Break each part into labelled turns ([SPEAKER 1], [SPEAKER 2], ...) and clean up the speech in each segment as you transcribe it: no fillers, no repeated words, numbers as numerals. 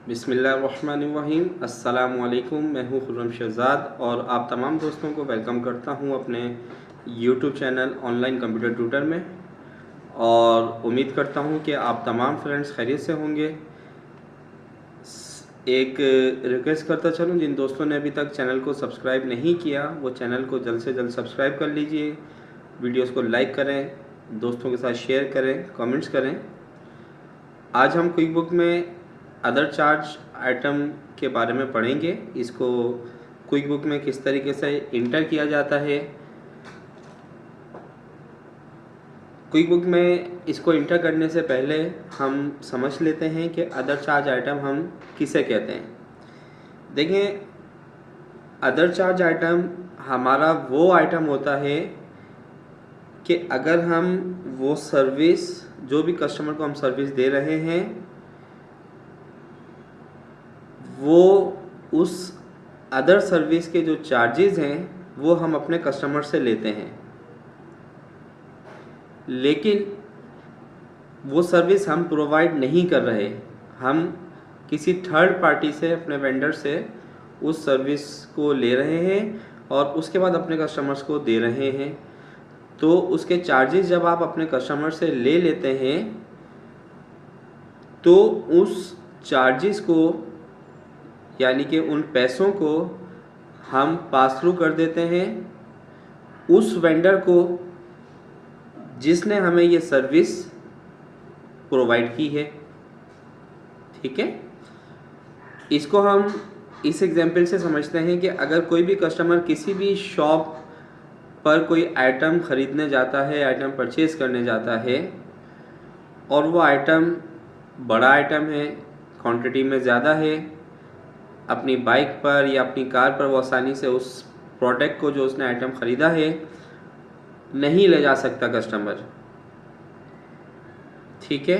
[SPEAKER 1] बिस्मिल्लाहिर्रहमानिर्रहीम। अस्सलामुअलैकुम। मैं हूँ खुर्रम शहज़ाद और आप तमाम दोस्तों को वेलकम करता हूँ अपने YouTube channel online computer tutor में, और उम्मीद करता हूँ कि आप तमाम फ्रेंड्स खैरियत से होंगे। एक रिक्वेस्ट करता चलूँ, जिन दोस्तों ने अभी तक चैनल को सब्सक्राइब नहीं किया वो चैनल को जल्द से जल्द सब्सक्राइब कर लीजिए, वीडियोस को लाइक करें, दोस्तों के साथ शेयर करें, कमेंट्स करें। आज हम क्विक बुक में अदर चार्ज आइटम के बारे में पढ़ेंगे। इसको क्विक बुक में किस तरीके से इंटर किया जाता है। क्विक बुक में इसको इंटर करने से पहले हम समझ लेते हैं कि अदर चार्ज आइटम हम किसे कहते हैं। देखें, अदर चार्ज आइटम हमारा वो आइटम होता है कि अगर हम वो सर्विस, जो भी कस्टमर को हम सर्विस दे रहे हैं, वो उस अदर सर्विस के जो चार्जेस हैं वो हम अपने कस्टमर से लेते हैं, लेकिन वो सर्विस हम प्रोवाइड नहीं कर रहे। हम किसी थर्ड पार्टी से, अपने वेंडर से उस सर्विस को ले रहे हैं और उसके बाद अपने कस्टमर्स को दे रहे हैं। तो उसके चार्जेस जब आप अपने कस्टमर से ले लेते हैं तो उस चार्जेस को, यानी कि उन पैसों को हम पास थ्रू कर देते हैं उस वेंडर को जिसने हमें ये सर्विस प्रोवाइड की है। ठीक है, इसको हम इस एग्जांपल से समझते हैं कि अगर कोई भी कस्टमर किसी भी शॉप पर कोई आइटम ख़रीदने जाता है, आइटम परचेज़ करने जाता है, और वो आइटम बड़ा आइटम है, क्वांटिटी में ज़्यादा है, अपनी बाइक पर या अपनी कार पर वो आसानी से उस प्रोडक्ट को, जो उसने आइटम ख़रीदा है, नहीं ले जा सकता कस्टमर। ठीक है,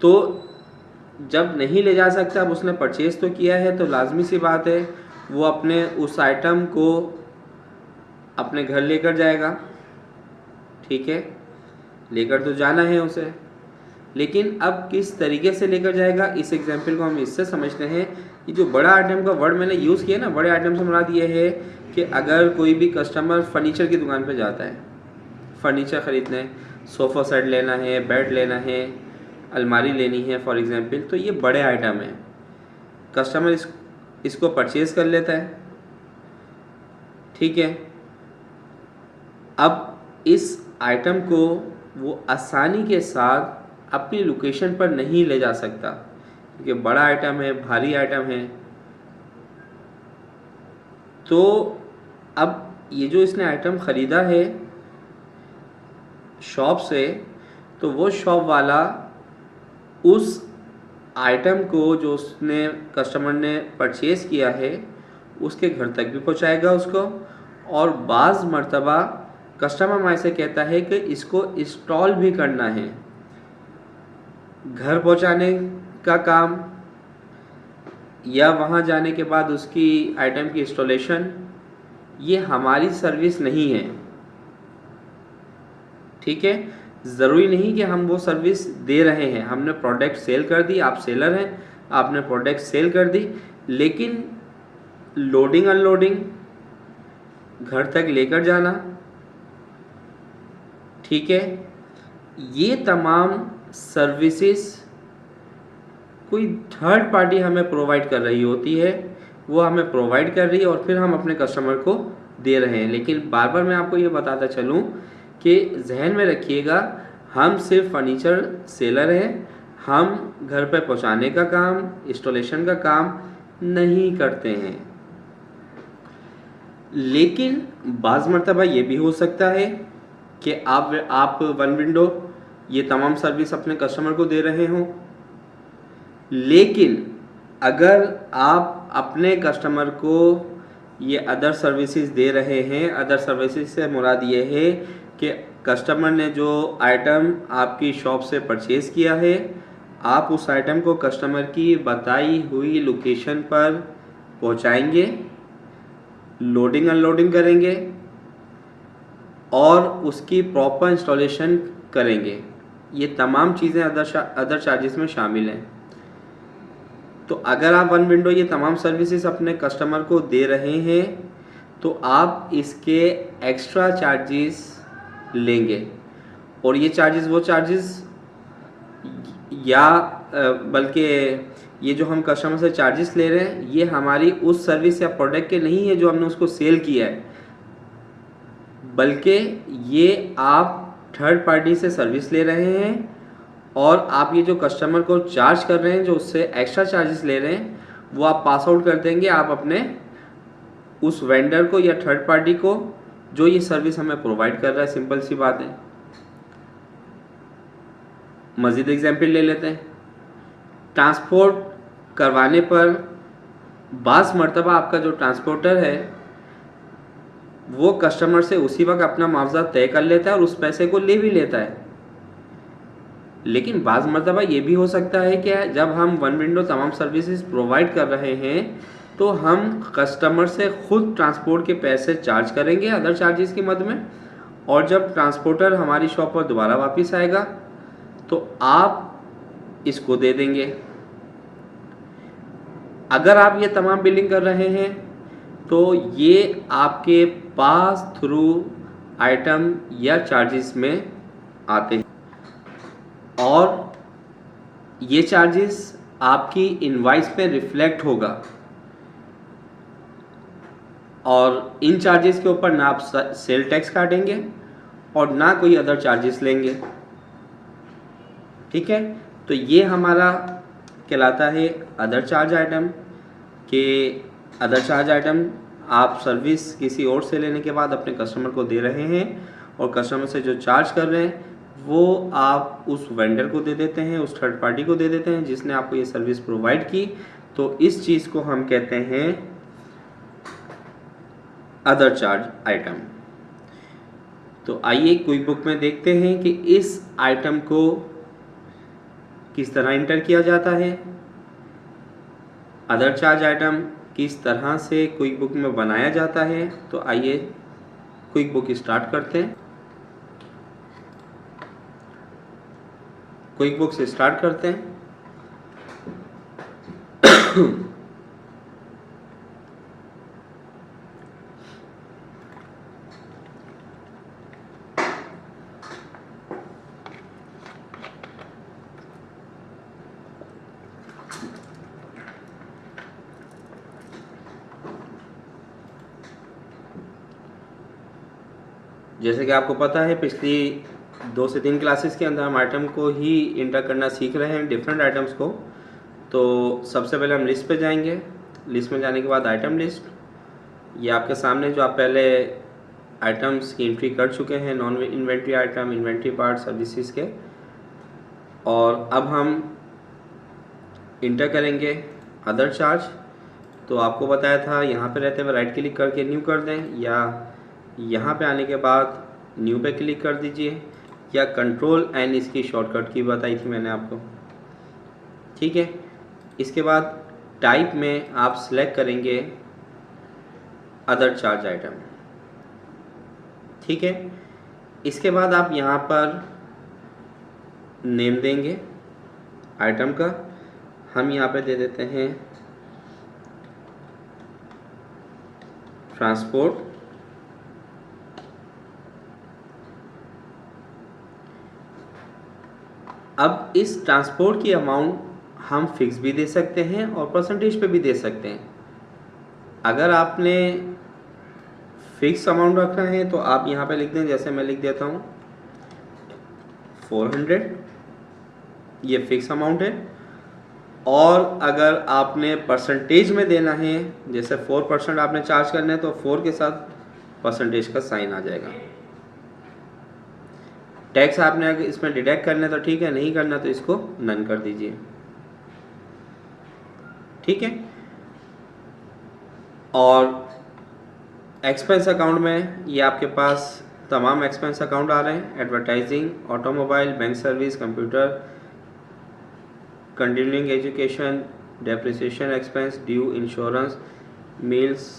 [SPEAKER 1] तो जब नहीं ले जा सकता, अब उसने परचेज़ तो किया है, तो लाजमी सी बात है वो अपने उस आइटम को अपने घर लेकर जाएगा। ठीक है, लेकर तो जाना है उसे, लेकिन अब किस तरीके से लेकर जाएगा, इस एग्जाम्पल को हम इससे समझते हैं। ये जो बड़ा आइटम का वर्ड मैंने यूज़ किया ना, बड़े आइटम से मुराद ये है कि अगर कोई भी कस्टमर फर्नीचर की दुकान पर जाता है, फर्नीचर ख़रीदने, सोफ़ा सेट लेना है, बेड लेना है, अलमारी लेनी है फॉर एग्ज़ाम्पल, तो ये बड़े आइटम हैं। कस्टमर इसको परचेज़ कर लेता है। ठीक है, अब इस आइटम को वो आसानी के साथ अपनी लोकेशन पर नहीं ले जा सकता, क्योंकि बड़ा आइटम है, भारी आइटम है। तो अब ये जो इसने आइटम ख़रीदा है शॉप से, तो वो शॉप वाला उस आइटम को, जो उसने कस्टमर ने परचेज़ किया है, उसके घर तक भी पहुंचाएगा उसको। और बाज़ मर्तबा कस्टमर हमारे से कहता है कि इसको इंस्टॉल भी करना है। घर पहुंचाने का काम या वहां जाने के बाद उसकी आइटम की इंस्टॉलेशन, ये हमारी सर्विस नहीं है। ठीक है, ज़रूरी नहीं कि हम वो सर्विस दे रहे हैं। हमने प्रोडक्ट सेल कर दी, आप सेलर हैं, आपने प्रोडक्ट सेल कर दी, लेकिन लोडिंग अनलोडिंग, घर तक लेकर जाना, ठीक है, ये तमाम सर्विसेज कोई थर्ड पार्टी हमें प्रोवाइड कर रही होती है। वो हमें प्रोवाइड कर रही है और फिर हम अपने कस्टमर को दे रहे हैं। लेकिन बार बार मैं आपको ये बताता चलूँ कि जहन में रखिएगा, हम सिर्फ फर्नीचर सेलर हैं, हम घर पर पहुंचाने का काम, इंस्टॉलेशन का काम नहीं करते हैं। लेकिन बाज़ मर्तबा ये भी हो सकता है कि आप वन विंडो ये तमाम सर्विस अपने कस्टमर को दे रहे हों, लेकिन अगर आप अपने कस्टमर को ये अदर सर्विसेज दे रहे हैं, अदर सर्विसेज से मुराद ये है कि कस्टमर ने जो आइटम आपकी शॉप से परचेज़ किया है, आप उस आइटम को कस्टमर की बताई हुई लोकेशन पर पहुंचाएंगे, लोडिंग अनलोडिंग करेंगे और उसकी प्रॉपर इंस्टॉलेशन करेंगे। ये तमाम चीज़ें अदर चार्जेस में शामिल हैं। तो अगर आप वन विंडो ये तमाम सर्विसेज अपने कस्टमर को दे रहे हैं तो आप इसके एक्स्ट्रा चार्जेस लेंगे, और ये चार्जेस वो चार्जेस या बल्कि ये जो हम कस्टमर से चार्जेस ले रहे हैं ये हमारी उस सर्विस या प्रोडक्ट के नहीं है जो हमने उसको सेल किया है, बल्कि ये आप थर्ड पार्टी से सर्विस ले रहे हैं और आप ये जो कस्टमर को चार्ज कर रहे हैं, जो उससे एक्स्ट्रा चार्जेस ले रहे हैं, वो आप पास आउट कर देंगे आप अपने उस वेंडर को या थर्ड पार्टी को जो ये सर्विस हमें प्रोवाइड कर रहा है। सिंपल सी बात है। मज़ीद एग्जाम्पल ले लेते हैं। ट्रांसपोर्ट करवाने पर बाज़ मर्तबा आपका जो ट्रांसपोर्टर है वो कस्टमर से उसी वक्त अपना मुआवजा तय कर लेता है और उस पैसे को ले भी लेता है, लेकिन बाज़ मर्तबा ये भी हो सकता है कि जब हम वन विंडो तमाम सर्विसेज प्रोवाइड कर रहे हैं तो हम कस्टमर से खुद ट्रांसपोर्ट के पैसे चार्ज करेंगे अदर चार्जेस की मद में, और जब ट्रांसपोर्टर हमारी शॉप पर दोबारा वापस आएगा तो आप इसको दे देंगे। अगर आप ये तमाम बिलिंग कर रहे हैं तो ये आपके पास थ्रू आइटम या चार्जेस में आते हैं, और ये चार्जेस आपकी इनवाइस पे रिफ्लेक्ट होगा, और इन चार्जेस के ऊपर ना आप सेल टैक्स काटेंगे और ना कोई अदर चार्जेस लेंगे। ठीक है, तो ये हमारा कहलाता है अदर चार्ज आइटम। के अदर चार्ज आइटम आप सर्विस किसी और से लेने के बाद अपने कस्टमर को दे रहे हैं और कस्टमर से जो चार्ज कर रहे हैं वो आप उस वेंडर को दे देते हैं, उस थर्ड पार्टी को दे देते हैं जिसने आपको ये सर्विस प्रोवाइड की। तो इस चीज़ को हम कहते हैं अदर चार्ज आइटम। तो आइए क्विक बुक में देखते हैं कि इस आइटम को किस तरह इंटर किया जाता है, अदर चार्ज आइटम किस तरह से क्विक बुक में बनाया जाता है। तो आइए क्विक बुक स्टार्ट करते हैं। क्विक बुक से स्टार्ट करते हैं। जैसे कि आपको पता है पिछली 2 से 3 क्लासेस के अंदर हम आइटम को ही इंटर करना सीख रहे हैं, डिफरेंट आइटम्स को। तो सबसे पहले हम लिस्ट पे जाएंगे। लिस्ट में जाने के बाद आइटम लिस्ट, ये आपके सामने जो आप पहले आइटम्स की एंट्री कर चुके हैं, non inventory item, inventory part, services के। और अब हम इंटर करेंगे अदर चार्ज। तो आपको बताया था यहाँ पे रहते हुए राइट क्लिक करके न्यू कर दें, या यहाँ पे आने के बाद न्यू पे क्लिक कर दीजिए, या कंट्रोल एन इसकी शॉर्टकट की बताई थी मैंने आपको। ठीक है, इसके बाद टाइप में आप सिलेक्ट करेंगे अदर चार्ज आइटम। ठीक है, इसके बाद आप यहाँ पर नेम देंगे आइटम का। हम यहाँ पे दे देते हैं ट्रांसपोर्ट। अब इस ट्रांसपोर्ट की अमाउंट हम फिक्स भी दे सकते हैं और परसेंटेज पे भी दे सकते हैं। अगर आपने फिक्स अमाउंट रखना है तो आप यहाँ पे लिख दें, जैसे मैं लिख देता हूँ 400, ये फिक्स अमाउंट है। और अगर आपने परसेंटेज में देना है, जैसे 4% आपने चार्ज करना है तो 4 के साथ परसेंटेज का साइन आ जाएगा। टैक्स आपने अगर इसमें डिडक्ट करना है तो ठीक है, नहीं करना तो इसको नन कर दीजिए। ठीक है, और एक्सपेंस अकाउंट में ये आपके पास तमाम एक्सपेंस अकाउंट आ रहे हैं। Advertising, automobile, bank service, computer, continuing education, depreciation expense, due, insurance, meals,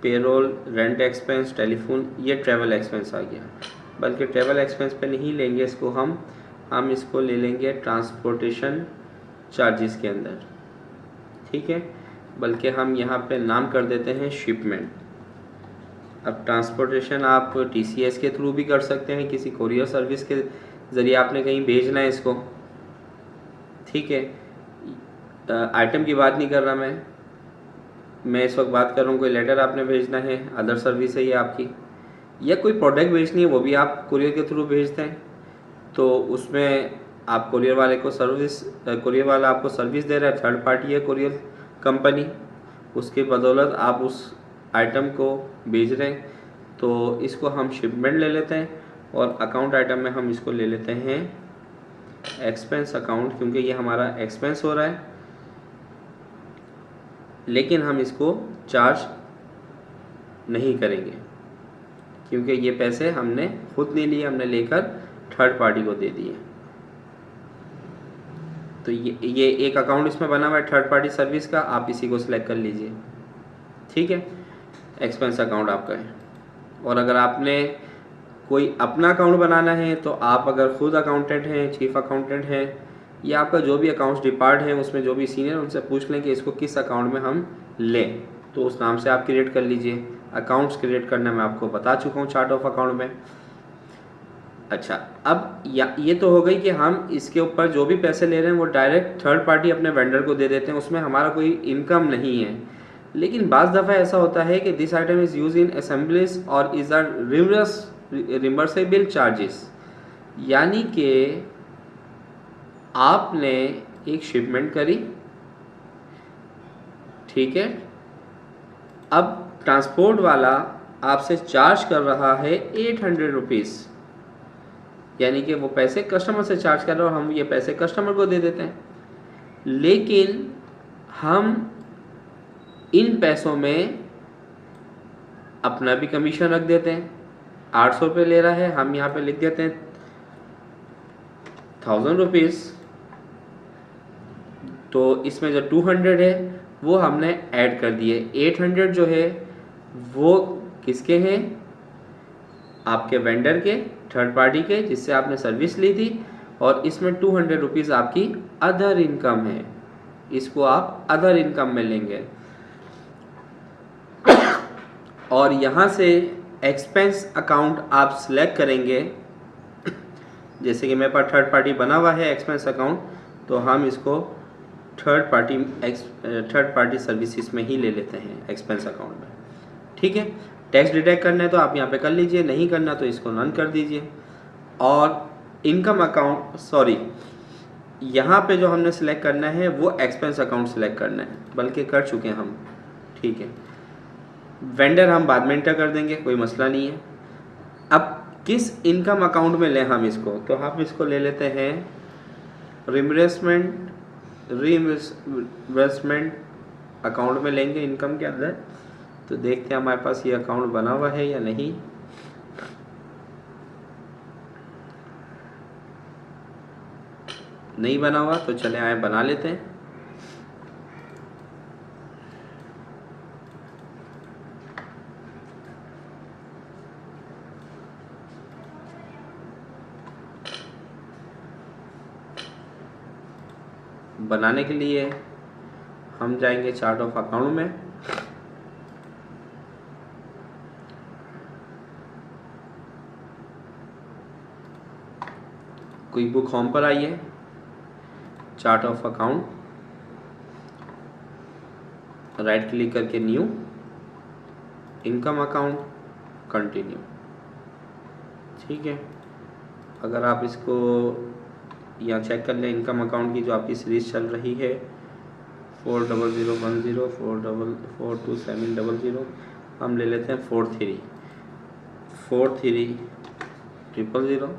[SPEAKER 1] payroll, rent expense, telephone, ये ट्रैवल एक्सपेंस आ गया। बल्कि ट्रैवल एक्सपेंस पे नहीं लेंगे इसको, हम हम इसको ले लेंगे ट्रांसपोर्टेशन चार्जेस के अंदर, ठीक है, बल्कि हम यहाँ पे नाम कर देते हैं शिपमेंट। अब ट्रांसपोर्टेशन आप TCS के थ्रू भी कर सकते हैं, किसी कोरियर सर्विस के ज़रिए आपने कहीं भेजना है इसको, ठीक है। आइटम की बात नहीं कर रहा मैं इस वक्त बात कर रहा हूँ कोई लेटर आपने भेजना है, अदर सर्विस है ये आपकी, या कोई प्रोडक्ट भेजनी है वो भी आप कुरियर के थ्रू भेजते हैं, तो उसमें आप कुरियर वाले को कुरियर वाला आपको सर्विस दे रहा है, थर्ड पार्टी है कुरियर कंपनी, उसके बदौलत आप उस आइटम को भेज रहे हैं, तो इसको हम शिपमेंट ले लेते हैं। और अकाउंट आइटम में हम इसको ले लेते हैं एक्सपेंस अकाउंट, क्योंकि ये हमारा एक्सपेंस हो रहा है, लेकिन हम इसको चार्ज नहीं करेंगे क्योंकि ये पैसे हमने खुद नहीं लिए, हमने लेकर थर्ड पार्टी को दे दिए। तो ये एक अकाउंट इसमें बना हुआ है थर्ड पार्टी सर्विस का, आप इसी को सिलेक्ट कर लीजिए, ठीक है, एक्सपेंस अकाउंट आपका है। और अगर आपने कोई अपना अकाउंट बनाना है तो आप अगर खुद अकाउंटेंट हैं, चीफ अकाउंटेंट हैं, या आपका जो भी अकाउंट्स डिपार्ट है उसमें जो भी सीनियर, उनसे पूछ लें कि इसको किस अकाउंट में हम लें, तो उस नाम से आप क्रिएट कर लीजिए। अकाउंट्स क्रिएट करना मैं आपको बता चुका हूँ चार्ट ऑफ अकाउंट में। अच्छा, अब ये तो हो गई कि हम इसके ऊपर जो भी पैसे ले रहे हैं वो डायरेक्ट थर्ड पार्टी अपने वेंडर को दे देते हैं, उसमें हमारा कोई इनकम नहीं है। लेकिन बाज़ दफ़ा ऐसा होता है कि this item is use in assemblies और इज़ आर रिमर्सेबल चार्जेस, यानी कि आपने एक शिपमेंट करी, ठीक है, अब ट्रांसपोर्ट वाला आपसे चार्ज कर रहा है 800 रुपीज़, यानी कि वो पैसे कस्टमर से चार्ज कर रहे हैं और हम ये पैसे कस्टमर को दे देते हैं, लेकिन हम इन पैसों में अपना भी कमीशन रख देते हैं। 800 रुपये ले रहा है, हम यहाँ पे लिख देते हैं 1000 रुपीज़, तो इसमें जो 200 है वो हमने ऐड कर दिए। 800 जो है वो किसके हैं, आपके वेंडर के, थर्ड पार्टी के, जिससे आपने सर्विस ली थी, और इसमें 200 रुपीज़ आपकी अदर इनकम है, इसको आप अदर इनकम में लेंगे। और यहाँ से एक्सपेंस अकाउंट आप सिलेक्ट करेंगे, जैसे कि मेरे पास थर्ड पार्टी बना हुआ है एक्सपेंस अकाउंट, तो हम इसको थर्ड पार्टी सर्विसेज में ही ले लेते हैं एक्सपेंस अकाउंट में, ठीक है। टैक्स डिडक्ट करना है तो आप यहाँ पे कर लीजिए, नहीं करना तो इसको नन कर दीजिए। और इनकम अकाउंट यहाँ पे जो हमने सेलेक्ट करना है वो एक्सपेंस अकाउंट सेलेक्ट करना है, बल्कि कर चुके हैं हम, ठीक है। वेंडर हम बाद में एंटर कर देंगे, कोई मसला नहीं है। अब किस इनकम अकाउंट में लें हम इसको, तो हम इसको ले लेते हैं रीइंबर्समेंट अकाउंट में लेंगे इनकम के अंदर। तो देखते हैं हमारे पास ये अकाउंट बना हुआ है या नहीं। नहीं बना हुआ तो चले आए बना लेते हैं। बनाने के लिए हम जाएंगे चार्ट ऑफ अकाउंट में, क्विक बुक होम पर आइए, chart of account, right click करके न्यू, इनकम अकाउंट, कंटिन्यू, ठीक है। अगर आप इसको यहाँ चेक कर लें इनकम अकाउंट की जो आपकी सीरीज चल रही है 40010 42700, हम ले लेते हैं 43000।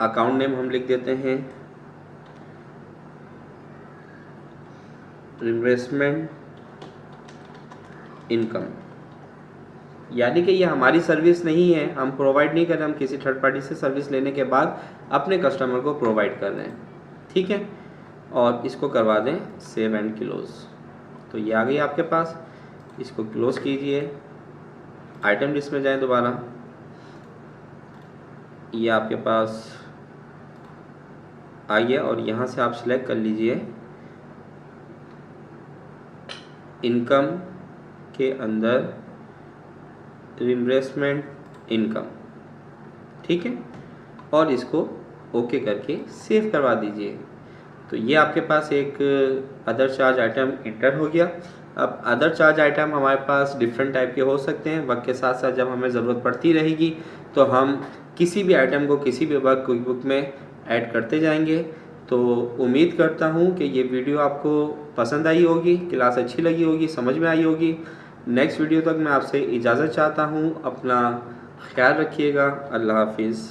[SPEAKER 1] अकाउंट नेम हम लिख देते हैं इन्वेस्टमेंट इनकम, यानी कि ये हमारी सर्विस नहीं है, हम प्रोवाइड नहीं कर रहे, हम किसी थर्ड पार्टी से सर्विस लेने के बाद अपने कस्टमर को प्रोवाइड कर रहे हैं, ठीक है। और इसको करवा दें सेव एंड क्लोज। तो ये आ गई आपके पास, इसको क्लोज कीजिए, आइटम लिस्ट में जाएं दोबारा, ये आपके पास आइए और यहाँ से आप सिलेक्ट कर लीजिए इनकम के अंदर रिइंबर्समेंट इनकम, ठीक है, और इसको ओके करके सेव करवा दीजिए। तो ये आपके पास एक अदर चार्ज आइटम इंटर हो गया। अब अदर चार्ज आइटम हमारे पास डिफरेंट टाइप के हो सकते हैं। वक्त के साथ साथ जब हमें ज़रूरत पड़ती रहेगी तो हम किसी भी आइटम को किसी भी वक्त क्विक बुक में ऐड करते जाएंगे। तो उम्मीद करता हूँ कि ये वीडियो आपको पसंद आई होगी, क्लास अच्छी लगी होगी, समझ में आई होगी। नेक्स्ट वीडियो तक मैं आपसे इजाज़त चाहता हूँ। अपना ख्याल रखिएगा। अल्लाह हाफिज़।